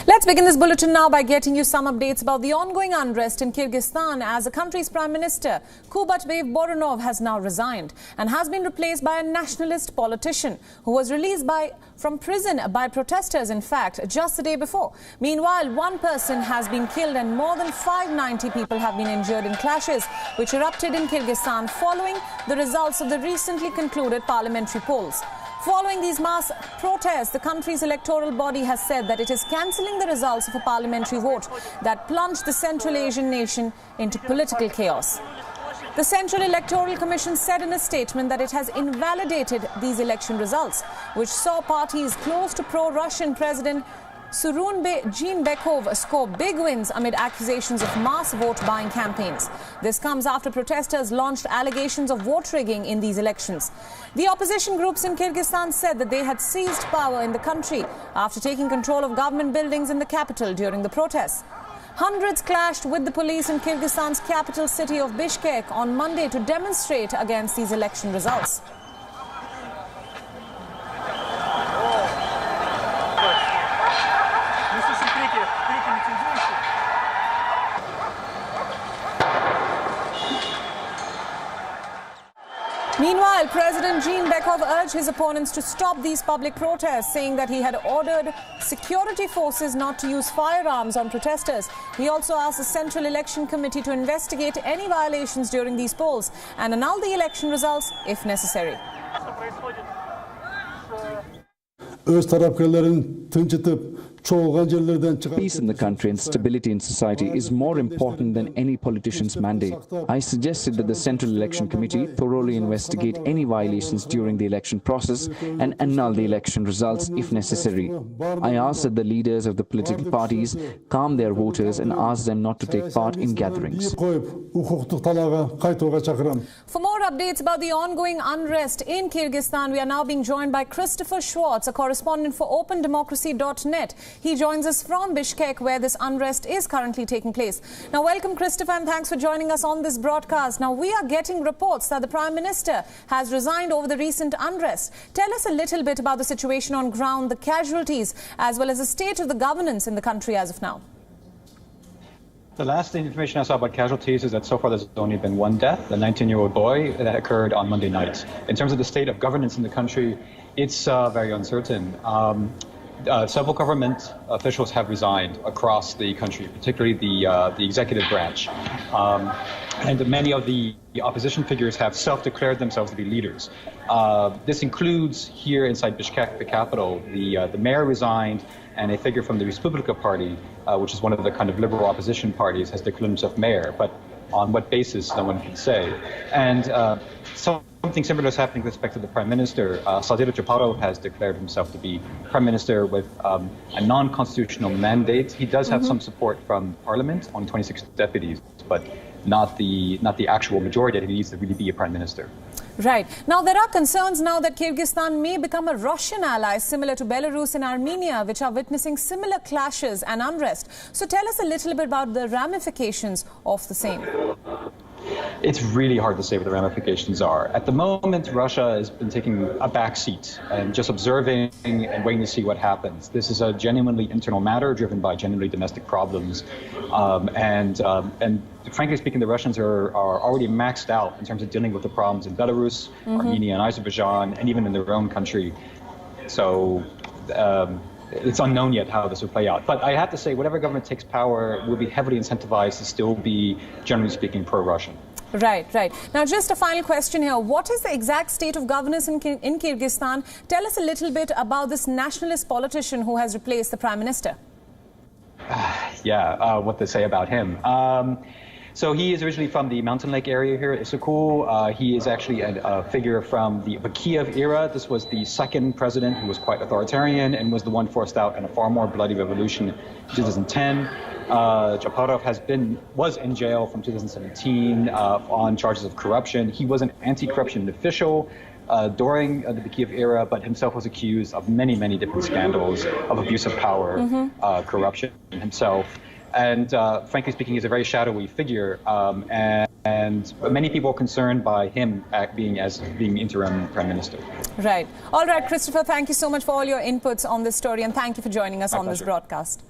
Let's begin this bulletin now by getting you some updates about the ongoing unrest in Kyrgyzstan as the country's Prime Minister, Kubatbek Boronov, has now resigned and has been replaced by a nationalist politician who was released from prison by protesters, in fact, just the day before. Meanwhile, one person has been killed and more than 590 people have been injured in clashes which erupted in Kyrgyzstan following the results of the recently concluded parliamentary polls. Following these mass protests, the country's electoral body has said that it is cancelling the results of a parliamentary vote that plunged the Central Asian nation into political chaos. The Central Electoral Commission said in a statement that it has invalidated these election results, which saw parties close to pro-Russian President Surunbe Jeenbekov score big wins amid accusations of mass vote-buying campaigns. This comes after protesters launched allegations of vote rigging in these elections. The opposition groups in Kyrgyzstan said that they had seized power in the country after taking control of government buildings in the capital during the protests. Hundreds clashed with the police in Kyrgyzstan's capital city of Bishkek on Monday to demonstrate against these election results. Meanwhile, President Jeenbekov urged his opponents to stop these public protests, saying that he had ordered security forces not to use firearms on protesters. He also asked the Central Election Committee to investigate any violations during these polls and annul the election results if necessary. Peace in the country and stability in society is more important than any politician's mandate. I suggested that the Central Election Committee thoroughly investigate any violations during the election process and annul the election results if necessary. I asked that the leaders of the political parties calm their voters and ask them not to take part in gatherings. For more updates about the ongoing unrest in Kyrgyzstan, we are now being joined by Christopher Schwartz, a correspondent for OpenDemocracy.net. He joins us from Bishkek, where this unrest is currently taking place. Now, welcome, Christopher, and thanks for joining us on this broadcast. Now, we are getting reports that the Prime Minister has resigned over the recent unrest. Tell us a little bit about the situation on ground, the casualties, as well as the state of the governance in the country as of now. The last information I saw about casualties is that so far there's only been one death, a 19-year-old boy, that occurred on Monday night. In terms of the state of governance in the country, it's very uncertain. Several government officials have resigned across the country, particularly the executive branch. And many of the opposition figures have self-declared themselves to be leaders. This includes here inside Bishkek, the capital, the mayor resigned, and a figure from the Respublika Party, which is one of the kind of liberal opposition parties, has declared himself mayor. But on what basis, no one can say. And something similar is happening with respect to the Prime Minister. Sadir Japarov has declared himself to be Prime Minister with a non-constitutional mandate. He does have some support from Parliament, on 26 deputies, but not the actual majority that he needs to really be a Prime Minister. Right. Now, there are concerns now that Kyrgyzstan may become a Russian ally similar to Belarus and Armenia, which are witnessing similar clashes and unrest. So tell us a little bit about the ramifications of the same. It's really hard to say what the ramifications are. At the moment, Russia has been taking a back seat and just observing and waiting to see what happens. This is a genuinely internal matter driven by genuinely domestic problems. And frankly speaking, the Russians are already maxed out in terms of dealing with the problems in Belarus, Armenia, and Azerbaijan, and even in their own country. So it's unknown yet how this will play out. But I have to say, whatever government takes power will be heavily incentivized to still be, generally speaking, pro-Russian. Right, right. Now, just a final question here. What is the exact state of governance in Kyrgyzstan? Tell us a little bit about this nationalist politician who has replaced the Prime Minister. What to say about him. So he is originally from the Mountain Lake area here at Issyk. He is actually a figure from the Bakiev era. This was the second president who was quite authoritarian and was the one forced out in a far more bloody revolution in 2010. Japarov was in jail from 2017 on charges of corruption. He was an anti-corruption official during the Bakiev era, but himself was accused of many, many different scandals of abuse of power, corruption himself. And frankly speaking, he's a very shadowy figure, and many people are concerned by him being interim Prime Minister. Right. All right, Christopher, thank you so much for all your inputs on this story, and thank you for joining us on this broadcast.